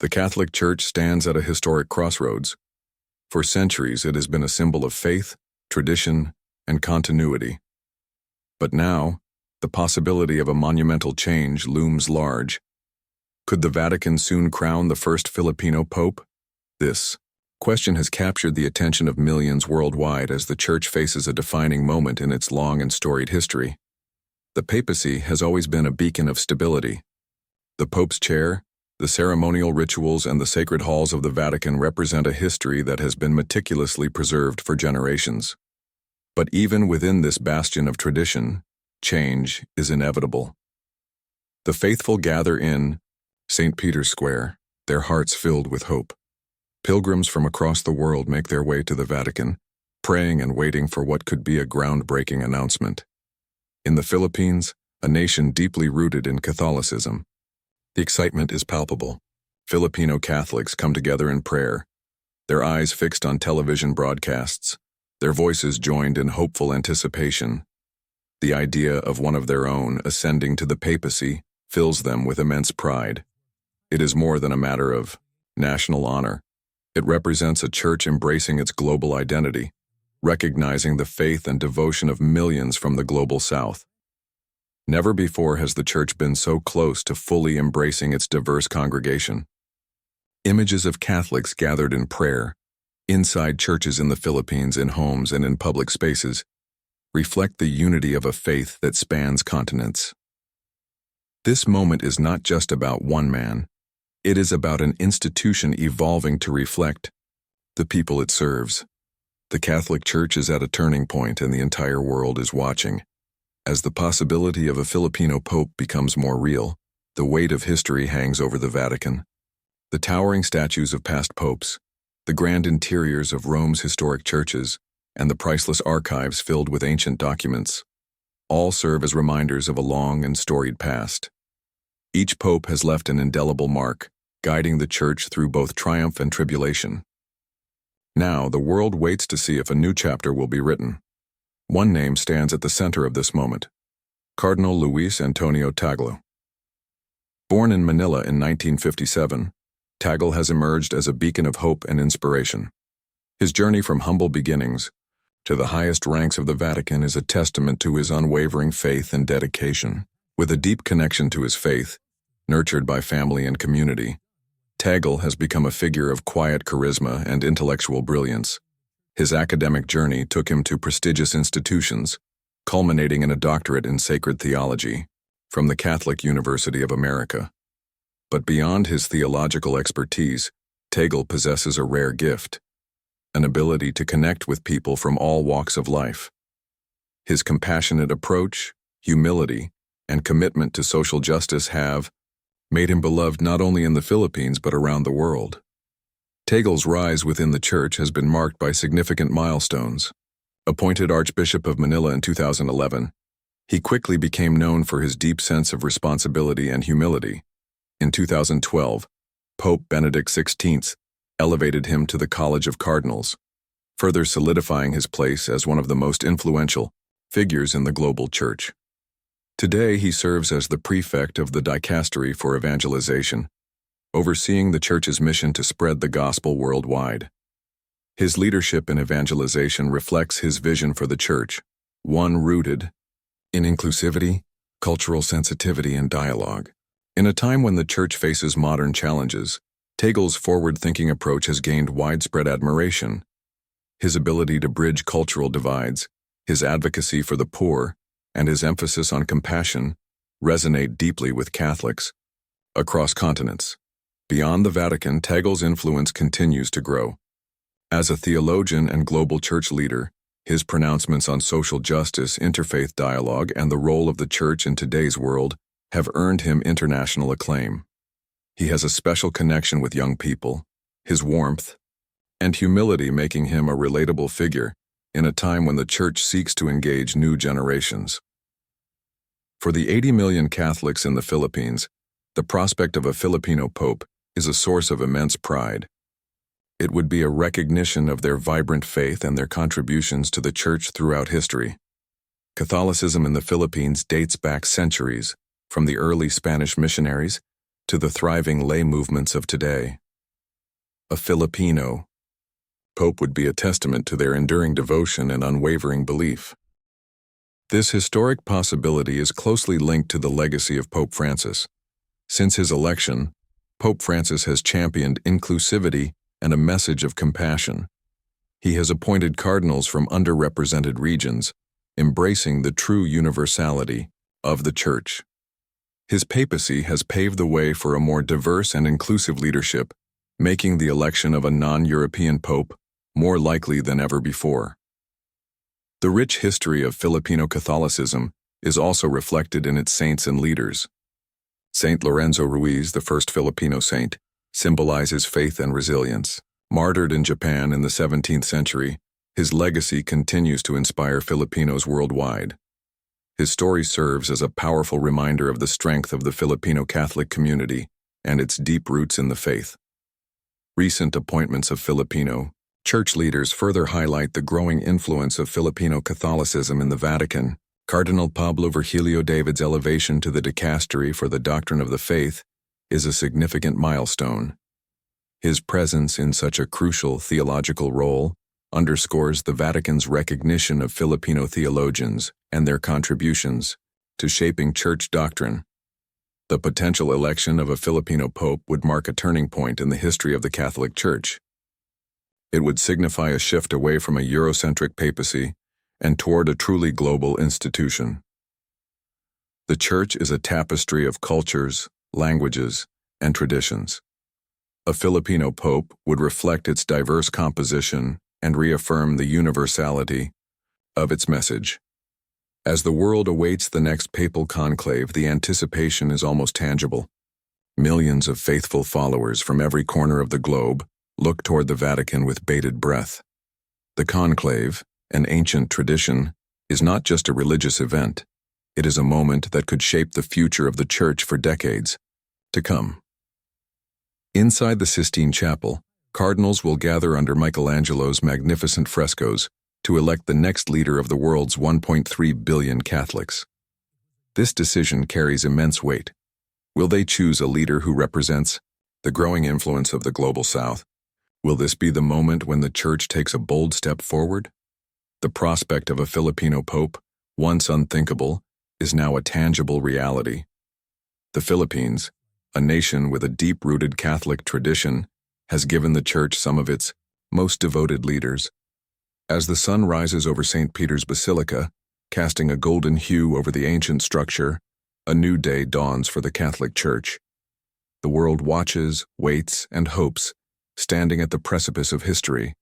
The Catholic Church stands at a historic crossroads. For centuries, it has been a symbol of faith, tradition, and continuity. But now, the possibility of a monumental change looms large. Could the Vatican soon crown the first Filipino Pope? This question has captured the attention of millions worldwide as the Church faces a defining moment in its long and storied history. The papacy has always been a beacon of stability. The Pope's chair, the ceremonial rituals, and the sacred halls of the Vatican represent a history that has been meticulously preserved for generations. But even within this bastion of tradition, change is inevitable. The faithful gather in St. Peter's Square, their hearts filled with hope. Pilgrims from across the world make their way to the Vatican, praying and waiting for what could be a groundbreaking announcement. In the Philippines, a nation deeply rooted in Catholicism, the excitement is palpable. Filipino Catholics come together in prayer, their eyes fixed on television broadcasts, their voices joined in hopeful anticipation. The idea of one of their own ascending to the papacy fills them with immense pride. It is more than a matter of national honor. It represents a church embracing its global identity, recognizing the faith and devotion of millions from the global south. Never before has the Church been so close to fully embracing its diverse congregation. Images of Catholics gathered in prayer, inside churches in the Philippines, in homes and in public spaces, reflect the unity of a faith that spans continents. This moment is not just about one man. It is about an institution evolving to reflect the people it serves. The Catholic Church is at a turning point, and the entire world is watching. As the possibility of a Filipino Pope becomes more real, the weight of history hangs over the Vatican. The towering statues of past popes, the grand interiors of Rome's historic churches, and the priceless archives filled with ancient documents, all serve as reminders of a long and storied past. Each pope has left an indelible mark, guiding the Church through both triumph and tribulation. Now, the world waits to see if a new chapter will be written. One name stands at the center of this moment: Cardinal Luis Antonio Tagle. Born in Manila in 1957, Tagle has emerged as a beacon of hope and inspiration. His journey from humble beginnings to the highest ranks of the Vatican is a testament to his unwavering faith and dedication. With a deep connection to his faith, nurtured by family and community, Tagle has become a figure of quiet charisma and intellectual brilliance. His academic journey took him to prestigious institutions, culminating in a doctorate in sacred theology from the Catholic University of America. But beyond his theological expertise, Tagle possesses a rare gift: an ability to connect with people from all walks of life. His compassionate approach, humility, and commitment to social justice have made him beloved not only in the Philippines but around the world. Tagle's rise within the Church has been marked by significant milestones. Appointed Archbishop of Manila in 2011, he quickly became known for his deep sense of responsibility and humility. In 2012, Pope Benedict XVI elevated him to the College of Cardinals, further solidifying his place as one of the most influential figures in the global Church. Today, he serves as the prefect of the Dicastery for Evangelization, overseeing the Church's mission to spread the gospel worldwide. His leadership in evangelization reflects his vision for the Church, one rooted in inclusivity, cultural sensitivity, and dialogue. In a time when the Church faces modern challenges, Tagle's forward-thinking approach has gained widespread admiration. His ability to bridge cultural divides, his advocacy for the poor, and his emphasis on compassion resonate deeply with Catholics across continents. Beyond the Vatican, Tagle's influence continues to grow. As a theologian and global Church leader, his pronouncements on social justice, interfaith dialogue, and the role of the Church in today's world have earned him international acclaim. He has a special connection with young people, his warmth and humility making him a relatable figure in a time when the Church seeks to engage new generations. For the 80 million Catholics in the Philippines, the prospect of a Filipino Pope is a source of immense pride. It would be a recognition of their vibrant faith and their contributions to the Church throughout history. Catholicism in the Philippines dates back centuries, from the early Spanish missionaries to the thriving lay movements of today. A Filipino Pope would be a testament to their enduring devotion and unwavering belief. This historic possibility is closely linked to the legacy of Pope Francis. Since his election, Pope Francis has championed inclusivity and a message of compassion. He has appointed cardinals from underrepresented regions, embracing the true universality of the Church. His papacy has paved the way for a more diverse and inclusive leadership, making the election of a non-European pope more likely than ever before. The rich history of Filipino Catholicism is also reflected in its saints and leaders. Saint Lorenzo Ruiz, the first Filipino saint, symbolizes faith and resilience. Martyred in Japan in the 17th century, his legacy continues to inspire Filipinos worldwide. His story serves as a powerful reminder of the strength of the Filipino Catholic community and its deep roots in the faith. Recent appointments of Filipino church leaders further highlight the growing influence of Filipino Catholicism in the Vatican. Cardinal Pablo Virgilio David's elevation to the dicastery for the doctrine of the faith is a significant milestone. His presence in such a crucial theological role underscores the Vatican's recognition of Filipino theologians and their contributions to shaping church doctrine. The potential election of a Filipino pope would mark a turning point in the history of the Catholic Church. It would signify a shift away from a Eurocentric papacy and toward a truly global institution. The Church is a tapestry of cultures, languages, and traditions. A Filipino pope would reflect its diverse composition and reaffirm the universality of its message. As the world awaits the next papal conclave, the anticipation is almost tangible. Millions of faithful followers from every corner of the globe look toward the Vatican with bated breath. The conclave, an ancient tradition, is not just a religious event. It is a moment that could shape the future of the Church for decades to come. Inside the Sistine Chapel, cardinals will gather under Michelangelo's magnificent frescoes to elect the next leader of the world's 1.3 billion Catholics. This decision carries immense weight. Will they choose a leader who represents the growing influence of the global South? Will this be the moment when the Church takes a bold step forward? The prospect of a Filipino pope, once unthinkable, is now a tangible reality. The Philippines, a nation with a deep-rooted Catholic tradition, has given the Church some of its most devoted leaders. As the sun rises over St. Peter's Basilica, casting a golden hue over the ancient structure, a new day dawns for the Catholic Church. The world watches, waits, and hopes, standing at the precipice of history,